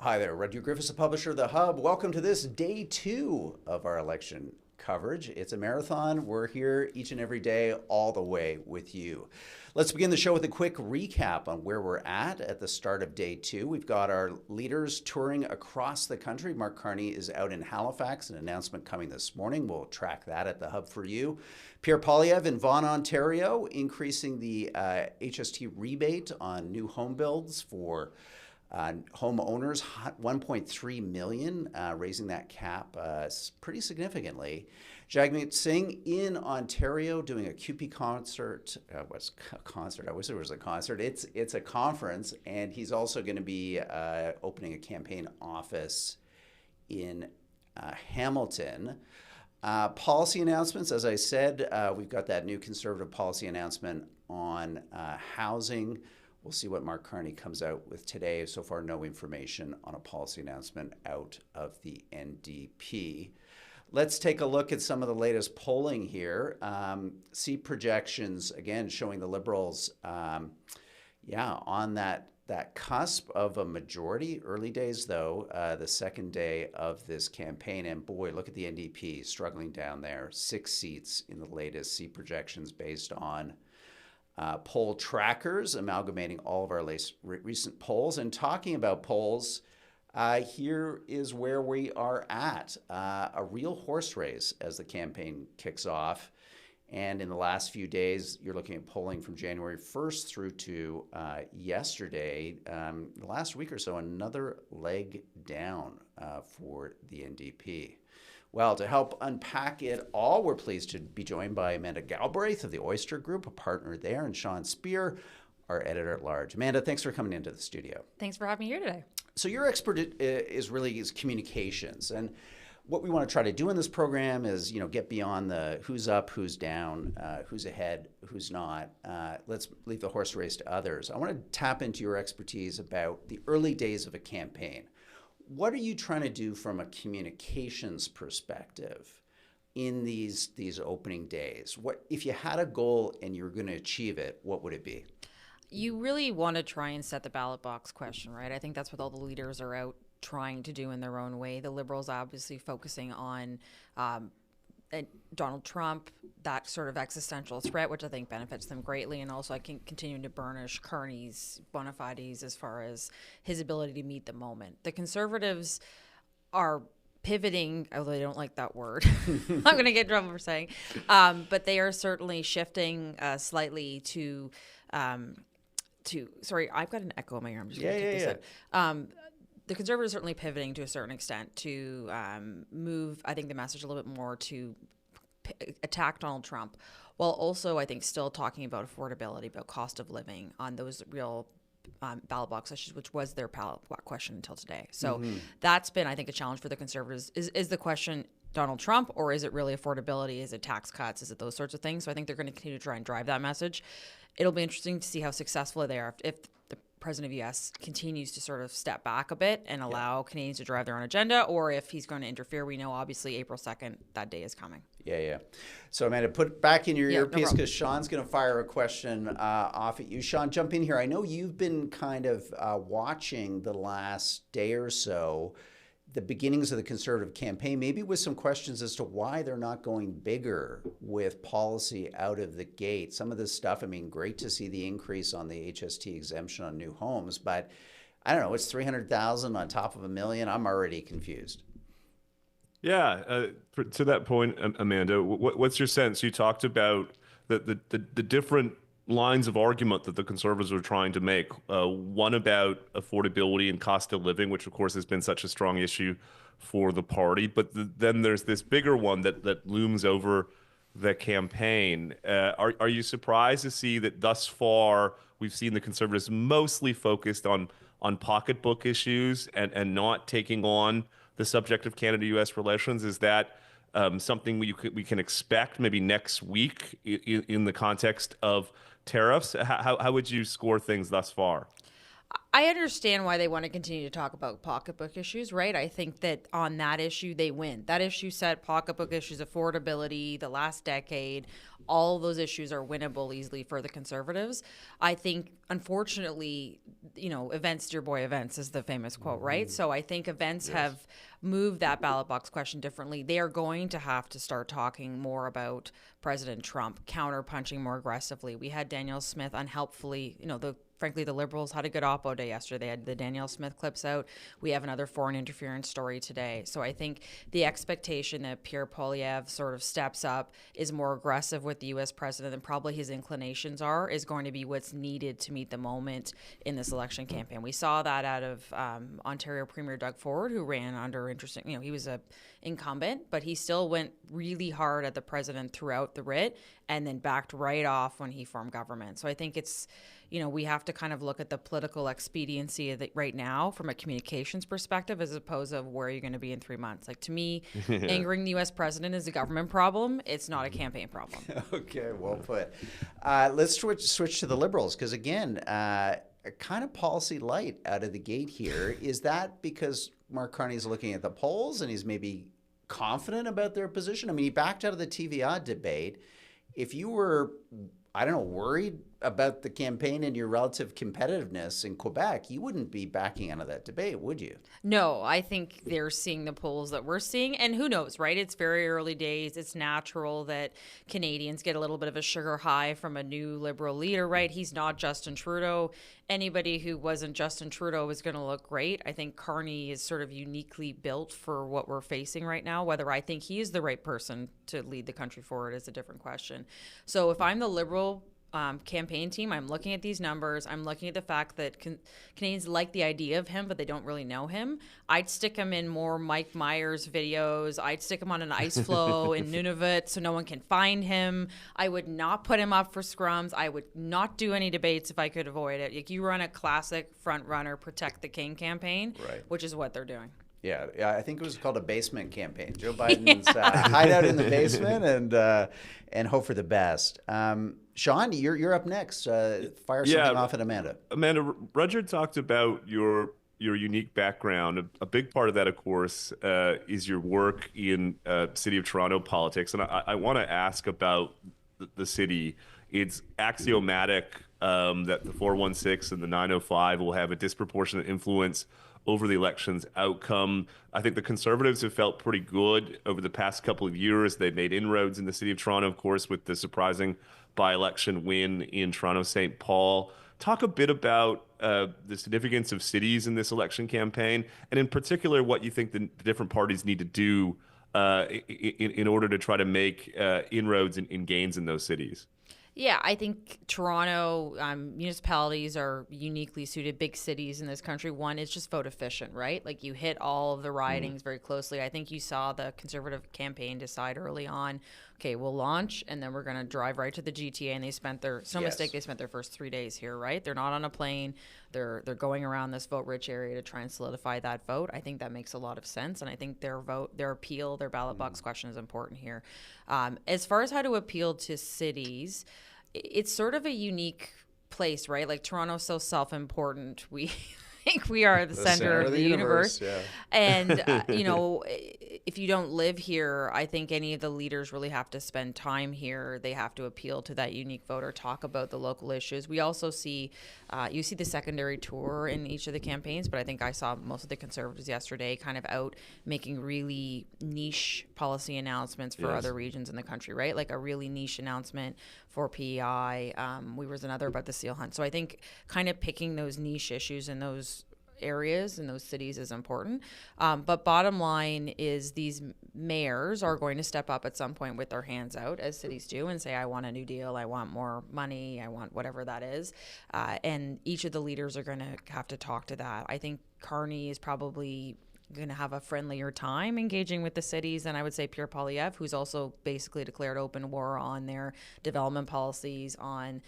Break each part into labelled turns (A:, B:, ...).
A: Hi there, Rudyard Griffiths, the publisher of The Hub. Welcome to this day 2 of our election coverage. It's a marathon. We're here each and every day, all the way with you. Let's begin the show with a quick recap on where we're at the start of day 2. We've got our leaders touring across the country. Mark Carney is out in Halifax, an announcement coming this morning. We'll track that at The Hub for you. Pierre Poilievre in Vaughan, Ontario, increasing the HST rebate on new home builds for homeowners, 1.3 million, raising that cap pretty significantly. Jagmeet Singh in Ontario doing a QP concert. What's a concert? I wish there was a concert. It's a conference, and he's also going to be opening a campaign office in Hamilton. Policy announcements, as I said, we've got that new Conservative policy announcement on housing. We'll see what Mark Carney comes out with today. So far, no information on a policy announcement out of the NDP. Let's take a look at some of the latest polling here. Seat projections, again, showing the Liberals, on that cusp of a majority. Early days, though, the second day of this campaign. And boy, look at the NDP struggling down there. 6 seats in the latest seat projections based on poll trackers, amalgamating all of our recent polls. And talking about polls, here is where we are at. A real horse race as the campaign kicks off. And in the last few days, you're looking at polling from January 1st through to yesterday. The last week or so, another leg down for the NDP. Well, to help unpack it all, we're pleased to be joined by Amanda Galbraith of the Oyster Group, a partner there, and Sean Speer, our editor-at-large. Amanda, thanks for coming into the studio.
B: Thanks for having me here today.
A: So your expert is communications, and what we want to try to do in this program is, get beyond the who's up, who's down, who's ahead, who's not. Let's leave the horse race to others. I want to tap into your expertise about the early days of a campaign. What are you trying to do from a communications perspective in these opening days? What if you had a goal and you were going to achieve it, what would it be?
B: You really want to try and set the ballot box question, right? I think that's what all the leaders are out trying to do in their own way. The Liberals obviously focusing on Donald Trump, that sort of existential threat, which I think benefits them greatly, and also I can continue to burnish Carney's bona fides as far as his ability to meet the moment. The Conservatives are pivoting, although they don't like that word. I'm going to get in trouble for saying, but they are certainly shifting slightly to. Sorry, I've got an echo in my ear. I'm just going to keep this in. The Conservatives are certainly pivoting to a certain extent to move, I think, the message a little bit more to attack Donald Trump, while also, I think, still talking about affordability, about cost of living on those real ballot box issues, which was their ballot question until today. So that's been, I think, a challenge for the Conservatives. Is the question Donald Trump, or is it really affordability? Is it tax cuts? Is it those sorts of things? So I think they're going to continue to try and drive that message. It'll be interesting to see how successful they are if the president of the U.S. continues to sort of step back a bit and allow Canadians to drive their own agenda, or if he's going to interfere. We know, obviously, April 2nd, that day is coming.
A: Yeah. So, Amanda, put back in your earpiece because Sean's going to fire a question off at you. Sean, jump in here. I know you've been kind of watching the last day or so the beginnings of the Conservative campaign, maybe with some questions as to why they're not going bigger with policy out of the gate. Some of this stuff, great to see the increase on the HST exemption on new homes, but I don't know, it's 300,000 on top of $1 million. I'm already confused.
C: Yeah, to that point, Amanda, what's your sense? You talked about the different lines of argument that the Conservatives are trying to make. One about affordability and cost of living, which of course has been such a strong issue for the party. But then there's this bigger one that looms over the campaign. Are you surprised to see that thus far we've seen the Conservatives mostly focused on pocketbook issues and not taking on the subject of Canada-U.S. relations? Is that something we can expect maybe next week in the context of tariffs? How would you score things thus far?
B: I understand why they want to continue to talk about pocketbook issues, right? I think that on that issue, they win. That issue set pocketbook issues, affordability, the last decade, all of those issues are winnable easily for the Conservatives. I think, unfortunately, events, dear boy, events is the famous quote, right? So I think events have moved that ballot box question differently. They are going to have to start talking more about President Trump, counterpunching more aggressively. We had Danielle Smith unhelpfully, frankly, the Liberals had a good oppo day yesterday. They had the Danielle Smith clips out. We have another foreign interference story today. So I think the expectation that Pierre Poilievre sort of steps up, is more aggressive with the U.S. president than probably his inclinations are, is going to be what's needed to meet the moment in this election campaign. We saw that out of Ontario Premier Doug Ford, who ran under interesting, he was a incumbent, but he still went really hard at the president throughout the writ and then backed right off when he formed government. So I think it's, we have to kind of look at the political expediency of it right now from a communications perspective, as opposed to where you're going to be in 3 months. Like, to me, angering the U.S. president is a government problem. It's not a campaign problem.
A: Okay, well put. Let's switch to the Liberals, because again, kind of policy light out of the gate here. Is that because Mark Carney's looking at the polls and he's maybe confident about their position? I mean, he backed out of the TVA debate. If you were, worried about the campaign and your relative competitiveness in Quebec, you wouldn't be backing out of that debate, would you?
B: No, I think they're seeing the polls that we're seeing, and who knows, right? It's very early days. It's natural that Canadians get a little bit of a sugar high from a new Liberal leader, right? He's not Justin Trudeau. Anybody who wasn't Justin Trudeau is going to look great. I think Carney is sort of uniquely built for what we're facing right now. Whether I think he is the right person to lead the country forward is a different question. So if I'm the Liberal campaign team, I'm looking at these numbers. I'm looking at the fact that Canadians like the idea of him, but they don't really know him. I'd stick him in more Mike Myers videos. I'd stick him on an ice floe in Nunavut so no one can find him. I would not put him up for scrums. I would not do any debates if I could avoid it. Like, you run a classic front runner, protect the king campaign,
A: right,
B: which is what they're doing.
A: Yeah, I think it was called a basement campaign. Joe Biden's hide out in the basement and hope for the best. Sean, you're up next. Fire something off at Amanda.
C: Amanda, Roger talked about your unique background. A big part of that, of course, is your work in City of Toronto politics. And I want to ask about the city. It's axiomatic that the 416 and the 905 will have a disproportionate influence over the election's outcome. I think the Conservatives have felt pretty good over the past couple of years. They've made inroads in the City of Toronto, of course, with the surprising by-election win in Toronto-St. Paul. Talk a bit about the significance of cities in this election campaign, and in particular, what you think the different parties need to do in order to try to make inroads in gains in those cities.
B: Yeah, I think Toronto municipalities are uniquely suited, big cities in this country. One is just vote efficient, right? Like, you hit all of the ridings very closely. I think you saw the Conservative campaign decide early on, okay, we'll launch and then we're going to drive right to the GTA. And they spent mistake, they spent their first 3 days here, right? They're not on a plane. They're going around this vote-rich area to try and solidify that vote. I think that makes a lot of sense. And I think their appeal, their ballot box question is important here. As far as how to appeal to cities, it's sort of a unique place, right? Like, Toronto's so self-important. We think we are the center of the universe.
A: Yeah.
B: And, if you don't live here, I think any of the leaders really have to spend time here. They have to appeal to that unique voter, talk about the local issues. We also see, you see the secondary tour in each of the campaigns, but I think I saw most of the Conservatives yesterday kind of out making really niche policy announcements for other regions in the country, right? Like a really niche announcement for PEI. We was another about the seal hunt. So I think kind of picking those niche issues in those areas in those cities is important. But bottom line is these mayors are going to step up at some point with their hands out, as cities do, and say, I want a new deal, I want more money, I want whatever that is. And each of the leaders are going to have to talk to that. I think Carney is probably going to have a friendlier time engaging with the cities than I would say Pierre Poilievre, who's also basically declared open war on their development policies, on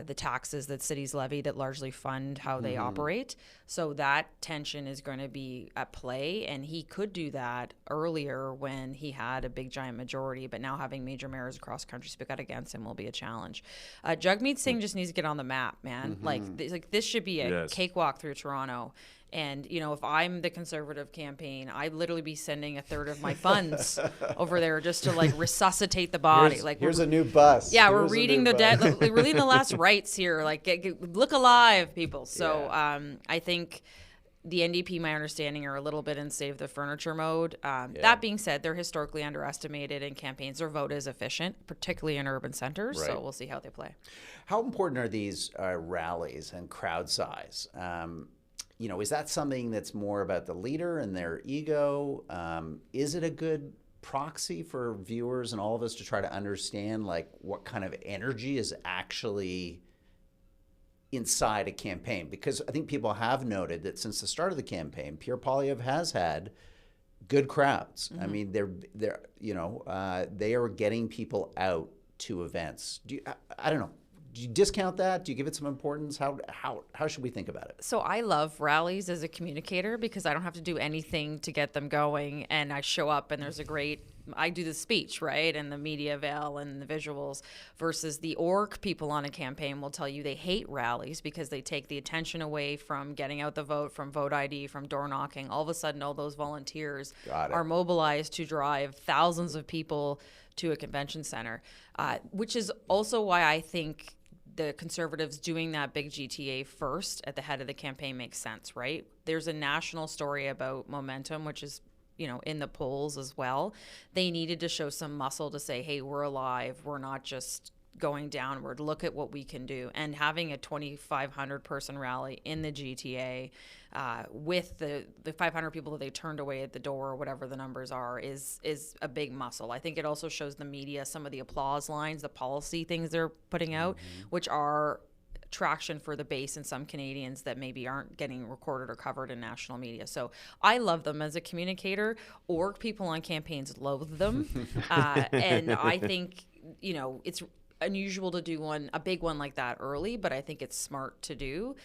B: the taxes that cities levy that largely fund how they operate. So that tension is going to be at play, and he could do that earlier when he had a big giant majority, but now having major mayors across the country speak out against him will be a challenge. Jagmeet Singh just needs to get on the map, man. Like this should be a cakewalk through Toronto. And, you know, if I'm the Conservative campaign, I'd literally be sending a third of my funds over there just to like resuscitate the body.
A: Here's a new bus.
B: Yeah, we're reading the dead. We're reading the last rites here. Like, look alive, people. So I think the NDP, my understanding, are a little bit in save the furniture mode. That being said, they're historically underestimated in campaigns. Their vote is efficient, particularly in urban centers. Right. So we'll see how they play.
A: How important are these rallies and crowd size? You know, is that something that's more about the leader and their ego? Is it a good proxy for viewers and all of us to try to understand like what kind of energy is actually inside a campaign? Because I think people have noted that since the start of the campaign, Pierre Poilievre has had good crowds. I mean, they're you know, they are getting people out to events. I don't know. Do you discount that? Do you give it some importance? How should we think about it?
B: So I love rallies as a communicator because I don't have to do anything to get them going, and I show up and there's I do the speech, right, and the media veil and the visuals, versus the org people on a campaign will tell you they hate rallies because they take the attention away from getting out the vote, from vote ID, from door knocking. All of a sudden, all those volunteers are mobilized to drive thousands of people to a convention center, which is also why I think the Conservatives doing that big GTA first at the head of the campaign makes sense, right? There's a national story about momentum, which is, you know, in the polls as well. They needed to show some muscle to say, hey, we're alive. We're not just going downward. Look at what we can do. And having a 2,500 person rally in the GTA with the 500 people that they turned away at the door, or whatever the numbers are, is a big muscle. I think it also shows the media some of the applause lines, the policy things they're putting out, which are traction for the base and some Canadians that maybe aren't getting recorded or covered in national media. So I love them as a communicator. Org people on campaigns loathe them. And I think, you know, it's unusual to do a big one like that early, but I think it's smart to do.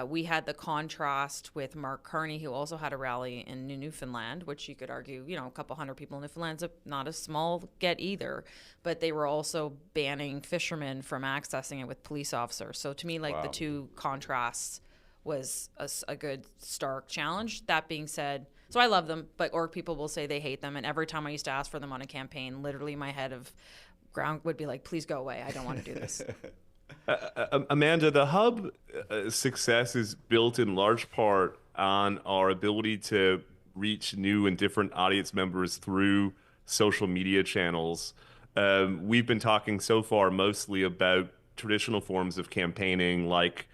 B: We had the contrast with Mark Carney, who also had a rally in Newfoundland, which you could argue, you know, a couple hundred people in Newfoundland's not a small get either, but they were also banning fishermen from accessing it with police officers. So to me, like the two contrasts was a good stark challenge. That being said, so I love them, but org people will say they hate them. And every time I used to ask for them on a campaign, literally my head of ground would be like, please go away. I don't want to do this.
C: Amanda, the Hub success is built in large part on our ability to reach new and different audience members through social media channels. We've been talking so far mostly about traditional forms of campaigning like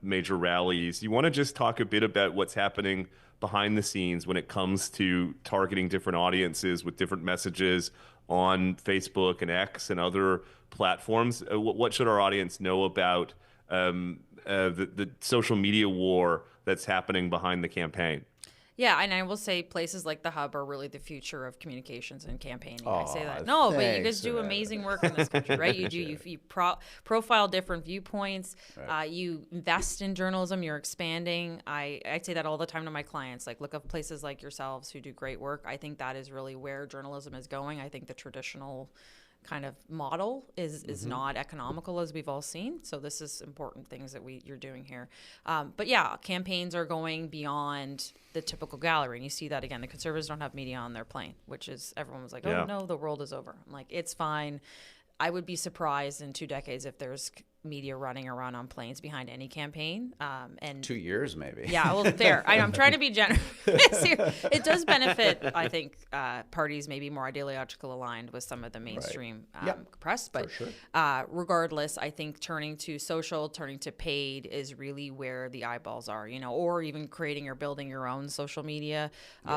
C: major rallies. You want to just talk a bit about what's happening behind the scenes when it comes to targeting different audiences with different messages on Facebook and X and other platforms? What should our audience know about the social media war that's happening behind the campaign?
B: Yeah, and I will say places like the Hub are really the future of communications and campaigning. I say that. No, but you guys do amazing work in this country, right? You profile different viewpoints. Right. You invest in journalism. You're expanding. I say that all the time to my clients. Like, look at places like yourselves who do great work. I think that is really where journalism is going. I think the traditional kind of model is not economical, as we've all seen. So this is important things that you're doing here. But yeah, campaigns are going beyond the typical gallery. And you see that again. The Conservatives don't have media on their plane, which is, everyone was like, oh no, the world is over. I'm like, it's fine. I would be surprised in 2 decades if there's media running around on planes behind any campaign. And
A: 2 years, maybe.
B: Yeah, well, fair. I'm trying to be generous here. It does benefit, I think, parties maybe more ideological aligned with some of the mainstream press. But sure. Regardless, I think turning to social, turning to paid is really where the eyeballs are, you know, or even creating or building your own social media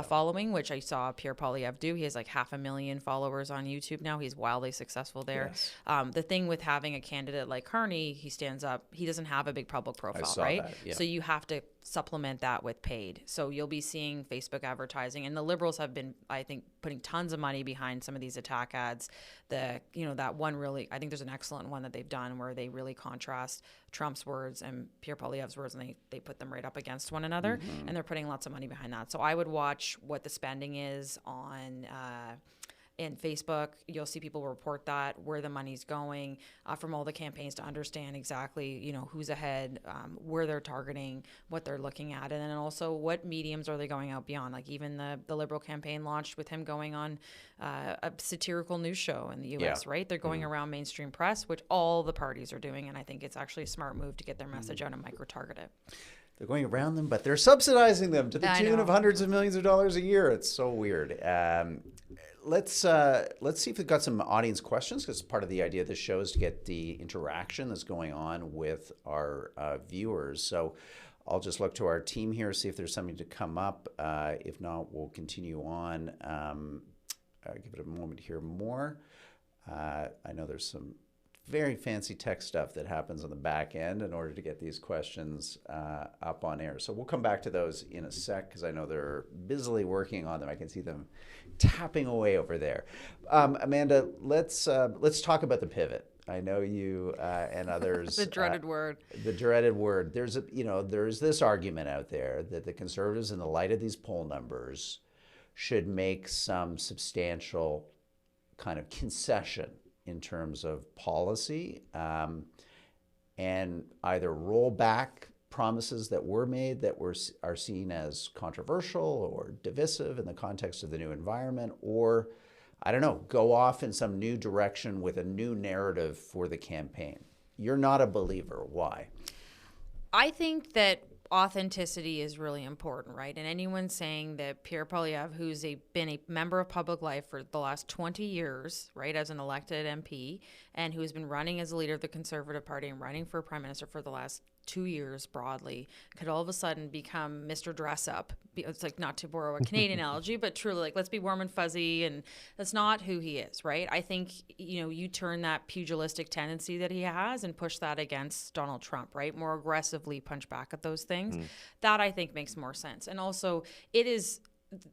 B: following, which I saw Pierre Poilievre do. He has like 500,000 followers on YouTube now. He's wildly successful there. Yes. The thing with having a candidate like Carney attorney, he stands up. He doesn't have a big public profile,
A: saw
B: right?
A: that, yeah.
B: So you have to supplement that with paid. So you'll be seeing Facebook advertising, and the Liberals have been, I think, putting tons of money behind some of these attack ads. That one really, I think there's an excellent one that they've done where they really contrast Trump's words and Pierre Poilievre's words, and they put them right up against one another, and they're putting lots of money behind that. So I would watch what the spending is on in Facebook. You'll see people report that, where the money's going from all the campaigns, to understand exactly, who's ahead, where they're targeting, what they're looking at, and then also what mediums are they going out beyond. Like even the Liberal campaign launched with him going on a satirical news show in the U.S., right? They're going around mainstream press, which all the parties are doing, and I think it's actually a smart move to get their message out and micro-target it.
A: They're going around them, but they're subsidizing them to the tune of hundreds of millions of dollars a year. It's so weird. Let's see if we've got some audience questions, because part of the idea of this show is to get the interaction that's going on with our viewers. So I'll just look to our team here, see if there's something to come up. If not, we'll continue on. Give it a moment to hear more. I know there's some very fancy tech stuff that happens on the back end in order to get these questions up on air. So we'll come back to those in a sec, because I know they're busily working on them. I can see them tapping away over there. Amanda, let's talk about the pivot. I know you and others.
B: The dreaded word.
A: The dreaded word. There's this argument out there that the Conservatives, in the light of these poll numbers, should make some substantial kind of concession in terms of policy, and either roll back promises that were made that are seen as controversial or divisive in the context of the new environment, or, I don't know, go off in some new direction with a new narrative for the campaign. You're not a believer. Why?
B: I think that authenticity is really important, right? And anyone saying that Pierre Poilievre, who's been a member of public life for the last 20 years, right, as an elected MP, and who has been running as a leader of the Conservative Party and running for Prime Minister for the last 2 years broadly, could all of a sudden become Mr. Dress Up. It's like, not to borrow a Canadian analogy, but truly, like, let's be warm and fuzzy, and that's not who he is, right? I think, you turn that pugilistic tendency that he has and push that against Donald Trump, right? More aggressively punch back at those things. That, I think, makes more sense. And also, it is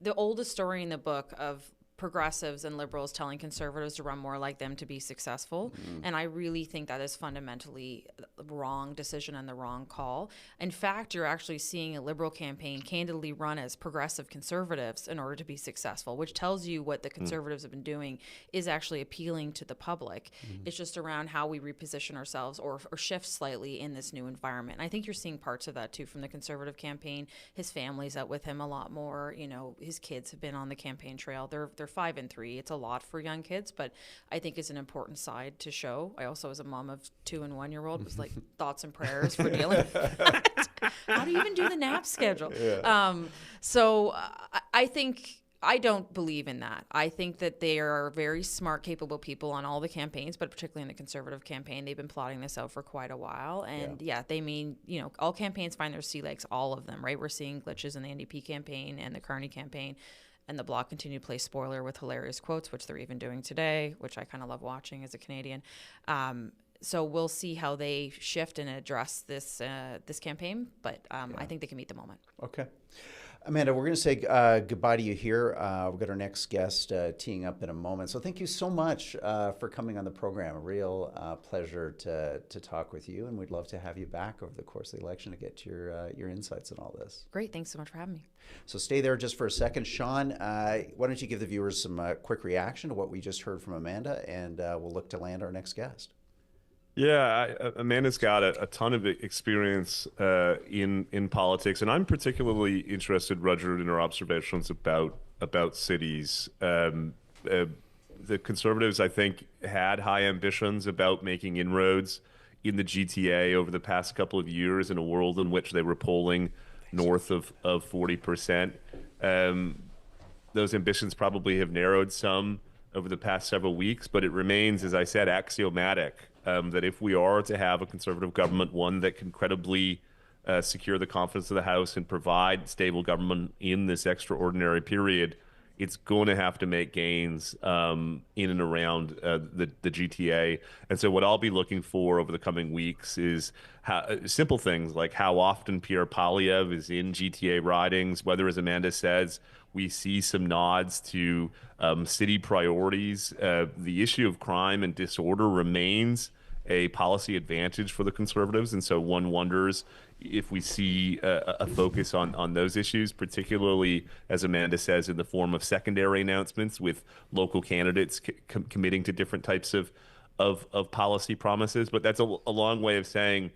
B: the oldest story in the book of progressives and liberals telling conservatives to run more like them to be successful. And I really think that is fundamentally the wrong decision and the wrong call. In fact, you're actually seeing a liberal campaign candidly run as progressive conservatives in order to be successful, which tells you what the conservatives have been doing is actually appealing to the public. It's just around how we reposition ourselves or shift slightly in this new environment. And I think you're seeing parts of that too from the conservative campaign. His family's out with him a lot more. His kids have been on the campaign trail. They're 5 and 3. It's a lot for young kids, but I think it's an important side to show. I also, as a mom of 2 and 1 year old, was like thoughts and prayers for dealing with that. How do you even do the nap schedule? I think I don't believe in that. I think that they are very smart, capable people on all the campaigns, but particularly in the Conservative campaign. They've been plotting this out for quite a while. And they mean, all campaigns find their sea legs, all of them, right? We're seeing glitches in the NDP campaign and the Carney campaign. And the Bloc continue to play spoiler with hilarious quotes, which they're even doing today, which I kind of love watching as a Canadian. So we'll see how they shift and address this campaign, but I think they can meet the moment.
A: Okay. Amanda, we're going to say goodbye to you here. We've got our next guest teeing up in a moment. So thank you so much for coming on the program. A real pleasure to talk with you, and we'd love to have you back over the course of the election to get your insights on all this.
B: Great. Thanks so much for having me.
A: So stay there just for a second. Sean, why don't you give the viewers some quick reaction to what we just heard from Amanda, and we'll look to land our next guest.
C: Yeah, Amanda's got a ton of experience in politics, and I'm particularly interested, Roger, in her observations about cities. The Conservatives, I think, had high ambitions about making inroads in the GTA over the past couple of years in a world in which they were polling north of 40%. Those ambitions probably have narrowed some over the past several weeks, but it remains, as I said, axiomatic that if we are to have a Conservative government, one that can credibly secure the confidence of the House and provide stable government in this extraordinary period, it's going to have to make gains in and around the GTA. And so what I'll be looking for over the coming weeks is simple things like how often Pierre Poilievre is in GTA ridings, whether, as Amanda says, we see some nods to city priorities. The issue of crime and disorder remains a policy advantage for the Conservatives, and so one wonders if we see a focus on those issues, particularly, as Amanda says, in the form of secondary announcements with local candidates committing to different types of policy promises. But that's a long way of saying,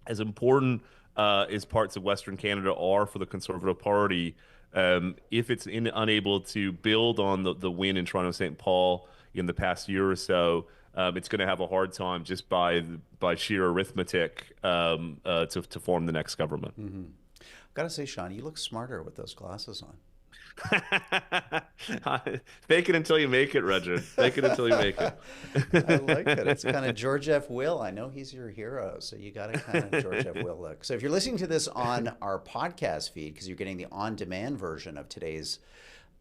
C: as important as parts of Western Canada are for the Conservative Party, if it's unable to build on the win in Toronto St. Paul in the past year or so, it's going to have a hard time just by sheer arithmetic to form the next government.
A: Mm-hmm. I've got to say, Sean, you look smarter with those glasses on.
C: Fake it until you make it, Roger. Fake it until you make it.
A: I like it. It's kind of George F. Will. I know he's your hero, so you got a kind of George F. Will look. So if you're listening to this on our podcast feed, because you're getting the on-demand version of today's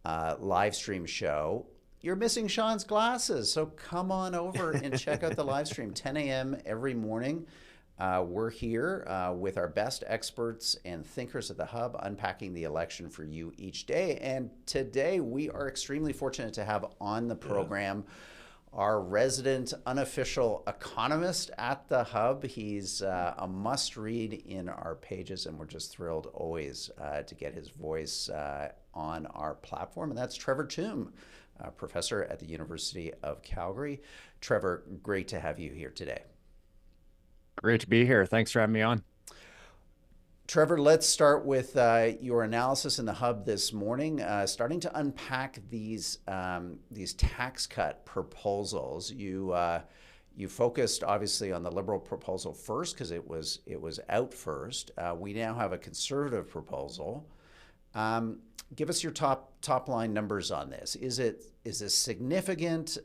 A: live stream show, you're missing Sean's glasses. So come on over and check out the live stream, 10 a.m. every morning. We're here with our best experts and thinkers at the Hub, unpacking the election for you each day. And today we are extremely fortunate to have on the program our resident unofficial economist at the Hub. He's a must-read in our pages, and we're just thrilled always to get his voice on our platform. And that's Trevor Tombe, professor at the University of Calgary. Trevor, great to have you here today.
D: Great to be here. Thanks for having me on.
A: Trevor, let's start with your analysis in the Hub this morning, starting to unpack these tax cut proposals. You focused obviously on the Liberal proposal first because it was out first. We now have a Conservative proposal. Give us your top line numbers on this. Is this significant?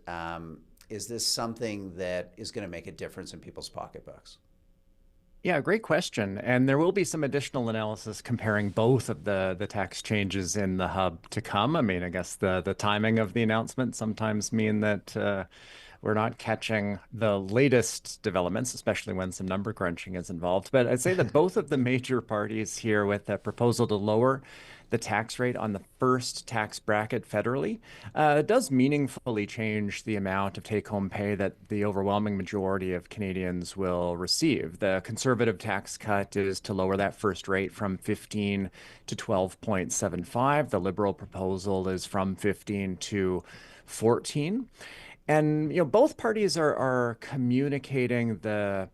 A: Is this something that is going to make a difference in people's pocketbooks?
D: Yeah, great question. And there will be some additional analysis comparing both of the tax changes in the Hub to come. I mean, I guess the timing of the announcement sometimes mean that we're not catching the latest developments, especially when some number crunching is involved. But I'd say that both of the major parties here with a proposal to lower the tax rate on the first tax bracket federally does meaningfully change the amount of take-home pay that the overwhelming majority of Canadians will receive. The Conservative tax cut is to lower that first rate from 15 to 12.75. The Liberal proposal is from 15 to 14. And both parties are communicating the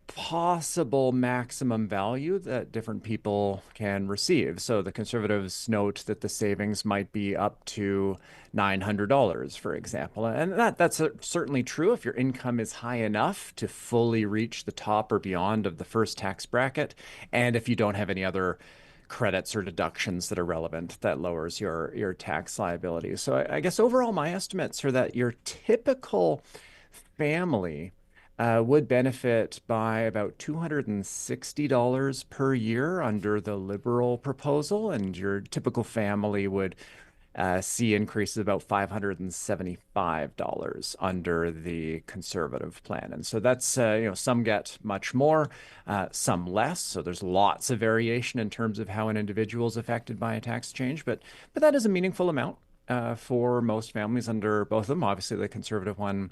D: possible maximum value that different people can receive. So the Conservatives note that the savings might be up to $900, for example. And that's certainly true if your income is high enough to fully reach the top or beyond of the first tax bracket, and if you don't have any other credits or deductions that are relevant, that lowers your tax liability. So I guess overall my estimates are that your typical family would benefit by about $260 per year under the Liberal proposal, and your typical family would see increases of about $575 under the Conservative plan. And so that's, some get much more, some less. So there's lots of variation in terms of how an individual is affected by a tax change, but that is a meaningful amount for most families under both of them. Obviously, the Conservative one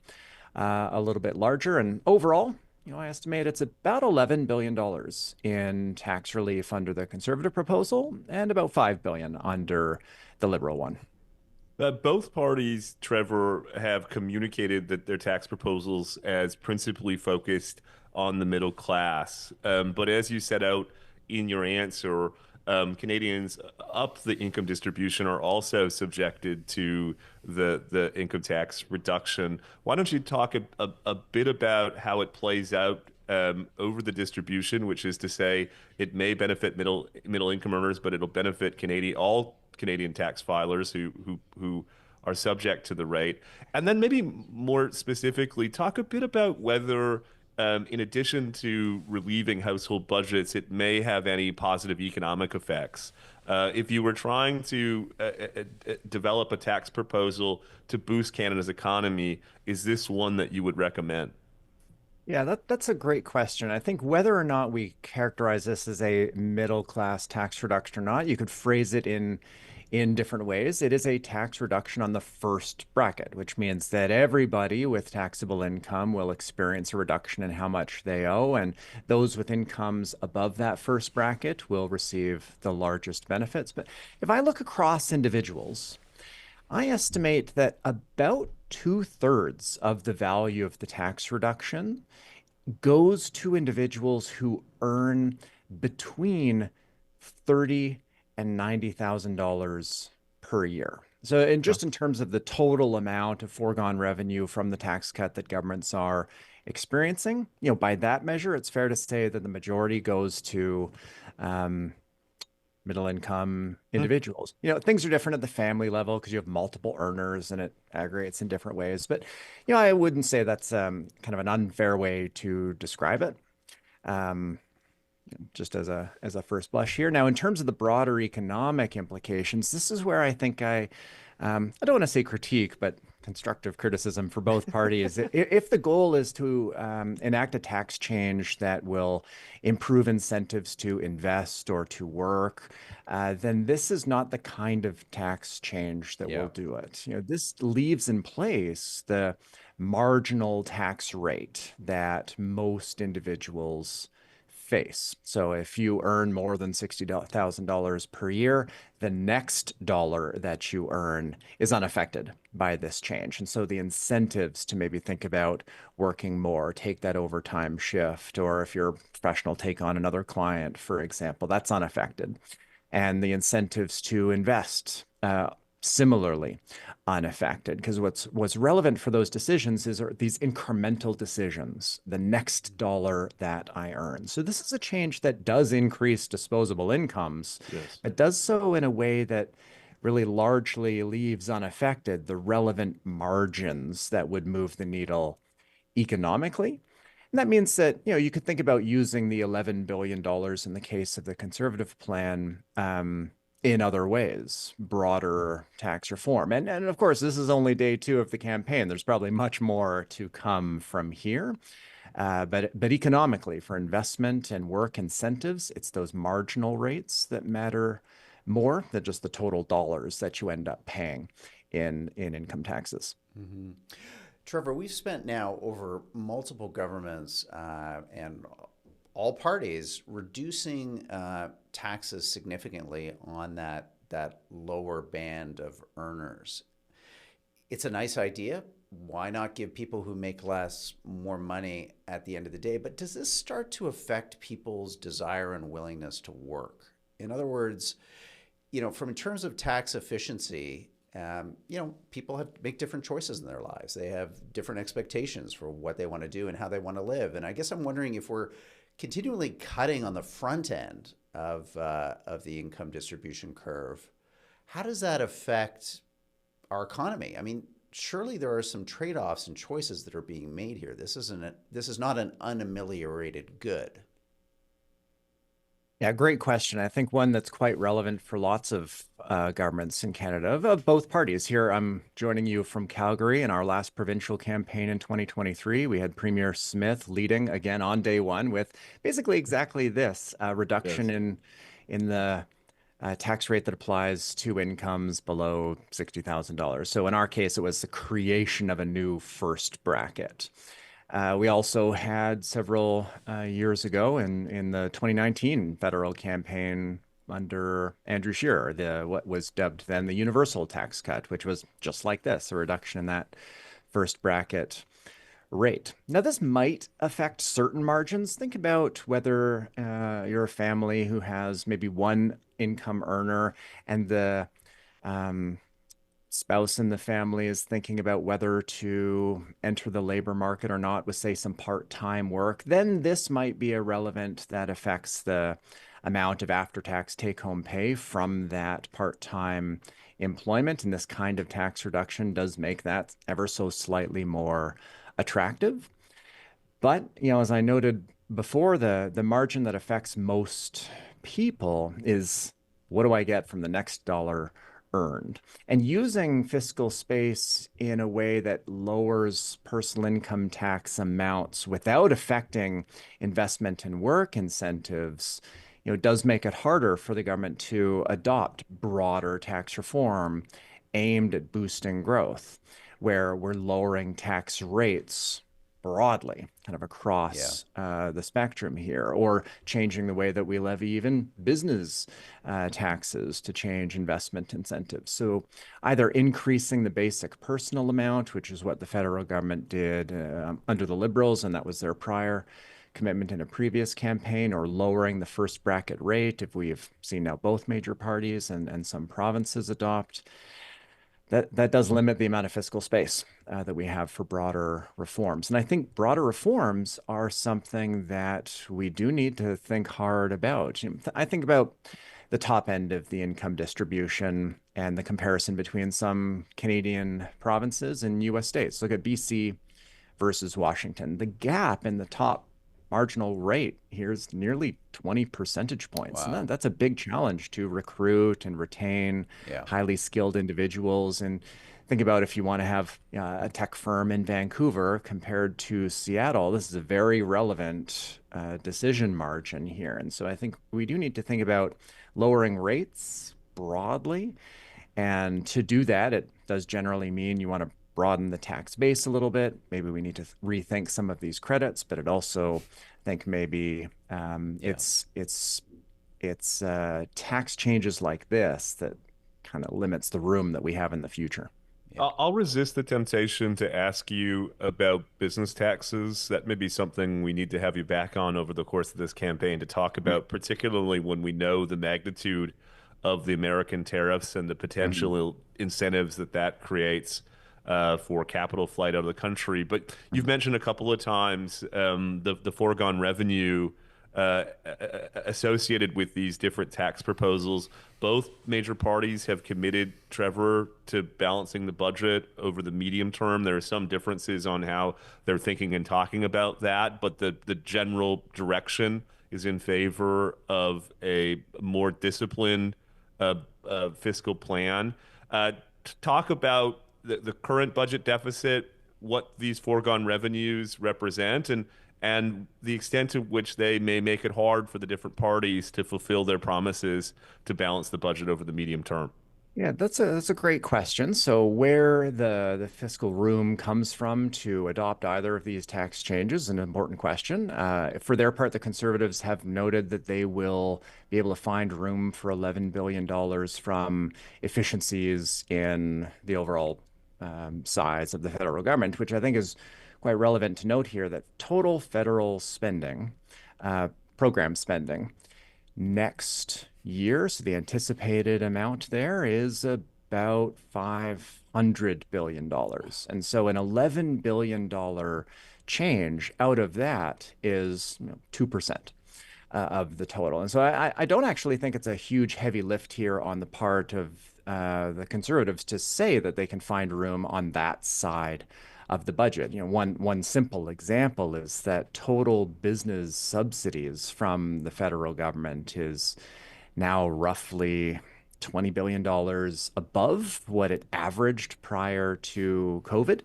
D: a little bit larger. And overall, I estimate it's about $11 billion in tax relief under the Conservative proposal and about $5 billion under the Liberal one.
C: Both parties, Trevor, have communicated that their tax proposals as principally focused on the middle class. But as you set out in your answer, Canadians up the income distribution are also subjected to the income tax reduction. Why don't you talk a bit about how it plays out over the distribution, which is to say it may benefit middle income earners, but it'll benefit all Canadian tax filers who are subject to the rate. And then maybe more specifically, talk a bit about whether in addition to relieving household budgets, it may have any positive economic effects. If you were trying to develop a tax proposal to boost Canada's economy, is this one that you would recommend?
D: Yeah, that's a great question. I think whether or not we characterize this as a middle class tax reduction or not, you could phrase it in different ways. It is a tax reduction on the first bracket, which means that everybody with taxable income will experience a reduction in how much they owe, and those with incomes above that first bracket will receive the largest benefits. But if I look across individuals, I estimate that about two-thirds of the value of the tax reduction goes to individuals who earn between 30 and $90,000 per year. So,
C: Okay.
D: just in terms of the total amount of foregone revenue from the tax cut that governments are experiencing, by that measure, it's fair to say that the majority goes to um, middle income
C: Hmm.
D: individuals. Things are different at the family level because you have multiple earners and it aggregates in different ways. But, I wouldn't say that's kind of an unfair way to describe it. Um, just as a first blush here. Now, in terms of the broader economic implications, this is where I think I don't want to say critique, but constructive criticism for both parties. If the goal is to enact a tax change that will improve incentives to invest or to work, then this is not the kind of tax change that will
A: Yeah.
D: do it. This leaves in place the marginal tax rate that most individuals face. So if you earn more than $60,000 per year, the next dollar that you earn is unaffected by this change. And so the incentives to maybe think about working more, take that overtime shift, or if you're a professional, take on another client, for example, that's unaffected. And the incentives to invest, similarly unaffected, because what's relevant for those decisions are these incremental decisions, the next dollar that I earn. So this is a change that does increase disposable incomes,
C: Yes.
D: but does so in a way that really largely leaves unaffected the relevant margins that would move the needle economically. And that means that, you could think about using the $11 billion in the case of the conservative plan in other ways, broader tax reform. And of course, this is only day two of the campaign. There's probably much more to come from here. But economically, for investment and work incentives, it's those marginal rates that matter more than just the total dollars that you end up paying in income taxes.
A: Hmm. Trevor, we've spent now over multiple governments and all parties reducing taxes significantly on that lower band of earners. It's a nice idea. Why not give people who make less more money at the end of the day? But does this start to affect people's desire and willingness to work? In other words, from in terms of tax efficiency, people have make different choices in their lives. They have different expectations for what they want to do and how they want to live. And I guess I'm wondering if we're continually cutting on the front end of the income distribution curve, how does that affect our economy? I mean, surely there are some trade-offs and choices that are being made here. This is not an unameliorated good.
D: Yeah, great question. I think one that's quite relevant for lots of governments in Canada of both parties. Here, I'm joining you from Calgary in our last provincial campaign in 2023. We had Premier Smith leading again on day one with basically exactly this reduction
C: Yes.
D: in the tax rate that applies to incomes below $60,000. So in our case, it was the creation of a new first bracket. We also had several years ago in the 2019 federal campaign under Andrew Scheer, what was dubbed then the universal tax cut, which was just like this, a reduction in that first bracket rate. Now, this might affect certain margins. Think about whether you're a family who has maybe one income earner and the um, spouse in the family is thinking about whether to enter the labor market or not with, say, some part-time work, then this might be irrelevant that affects the amount of after-tax take-home pay from that part-time employment. And this kind of tax reduction does make that ever so slightly more attractive. But, as I noted before, the margin that affects most people is what do I get from the next dollar earned? And using fiscal space in a way that lowers personal income tax amounts without affecting investment and work incentives, does make it harder for the government to adopt broader tax reform aimed at boosting growth, where we're lowering tax rates broadly, kind of
A: Yeah.
D: across the spectrum here, or changing the way that we levy even business taxes to change investment incentives. So either increasing the basic personal amount, which is what the federal government did under the Liberals, and that was their prior commitment in a previous campaign, or lowering the first bracket rate, if we've seen now both major parties and some provinces adopt. That does limit the amount of fiscal space that we have for broader reforms. And I think broader reforms are something that we do need to think hard about. I think about the top end of the income distribution and the comparison between some Canadian provinces and US states. Look at BC versus Washington. The gap in the top marginal rate here is nearly 20 percentage points.
A: Wow.
D: And that's a big challenge to recruit and retain highly skilled individuals. And think about if you want to have a tech firm in Vancouver compared to Seattle, this is a very relevant decision margin here. And so I think we do need to think about lowering rates broadly. And to do that, it does generally mean you want to broaden the tax base a little bit. Maybe we need to rethink some of these credits, but it also, I think maybe it's tax changes like this that kind of limits the room that we have in the future.
A: Yeah.
C: I'll resist the temptation to ask you about business taxes. That may be something we need to have you back on over the course of this campaign to talk about, particularly when we know the magnitude of the American tariffs and the potential incentives that creates for capital flight out of the country. But you've mentioned a couple of times the foregone revenue associated with these different tax proposals. Both major parties have committed, Trevor, to balancing the budget over the medium term. There are some differences on how they're thinking and talking about that, but the general direction is in favor of a more disciplined fiscal plan. Talk about the current budget deficit, what these foregone revenues represent, and the extent to which they may make it hard for the different parties to fulfill their promises to balance the budget over the medium term.
D: Yeah, that's a great question. So where the fiscal room comes from to adopt either of these tax changes is an important question. For their part, the Conservatives have noted that they will be able to find room for $11 billion from efficiencies in the overall size of the federal government, which I think is quite relevant to note here, that total federal spending, program spending, next year, so the anticipated amount there is about $500 billion. And so an $11 billion change out of that is 2%. Of the total. And so I don't actually think it's a huge heavy lift here on the part of the Conservatives to say that they can find room on that side of the budget. One simple example is that total business subsidies from the federal government is now roughly $20 billion above what it averaged prior to COVID.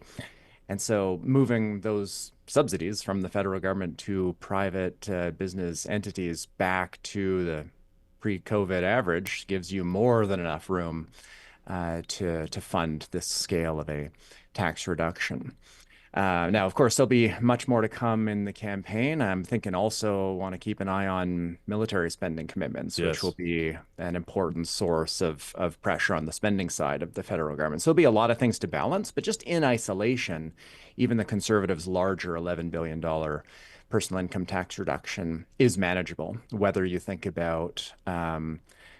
D: And so moving those subsidies from the federal government to private business entities back to the pre-COVID average gives you more than enough room to fund this scale of a tax reduction. Now, of course, there'll be much more to come in the campaign. I'm thinking also want to keep an eye on military spending commitments, which will be an important source of pressure on the spending side of the federal government. So there'll be a lot of things to balance, but just in isolation, even the Conservatives' larger $11 billion personal income tax reduction is manageable, whether you think about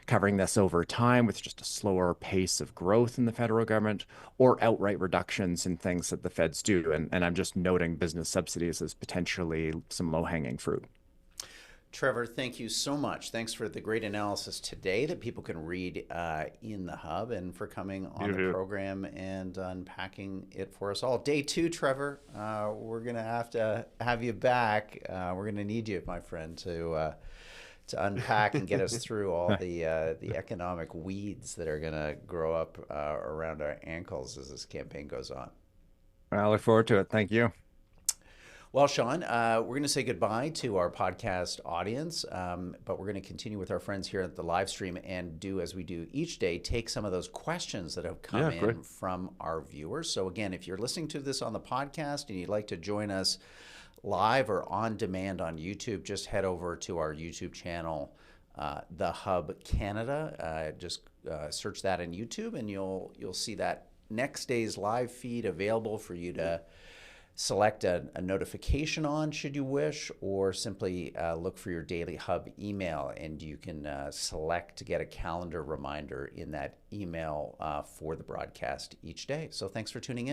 D: covering this over time with just a slower pace of growth in the federal government, or outright reductions in things that the feds do. And I'm just noting business subsidies as potentially some low-hanging fruit.
A: Trevor, thank you so much. Thanks for the great analysis today that people can read in the Hub, and for coming on the program and unpacking it for us all. Day 2, Trevor, we're going to have you back. We're going to need you, my friend, to unpack and get us through all the economic weeds that are going to grow up around our ankles as this campaign goes on.
D: I look forward to it. Thank you.
A: Well, Sean, we're going to say goodbye to our podcast audience, but we're going to continue with our friends here at the live stream and do as we do each day, take some of those questions that have come in from our viewers. So again, if you're listening to this on the podcast and you'd like to join us live or on demand on YouTube, just head over to our YouTube channel, The Hub Canada. Just search that in YouTube and you'll see that next day's live feed available for you to select a notification on should you wish, or simply look for your daily Hub email, and you can select to get a calendar reminder in that email for the broadcast each day. So thanks for tuning in.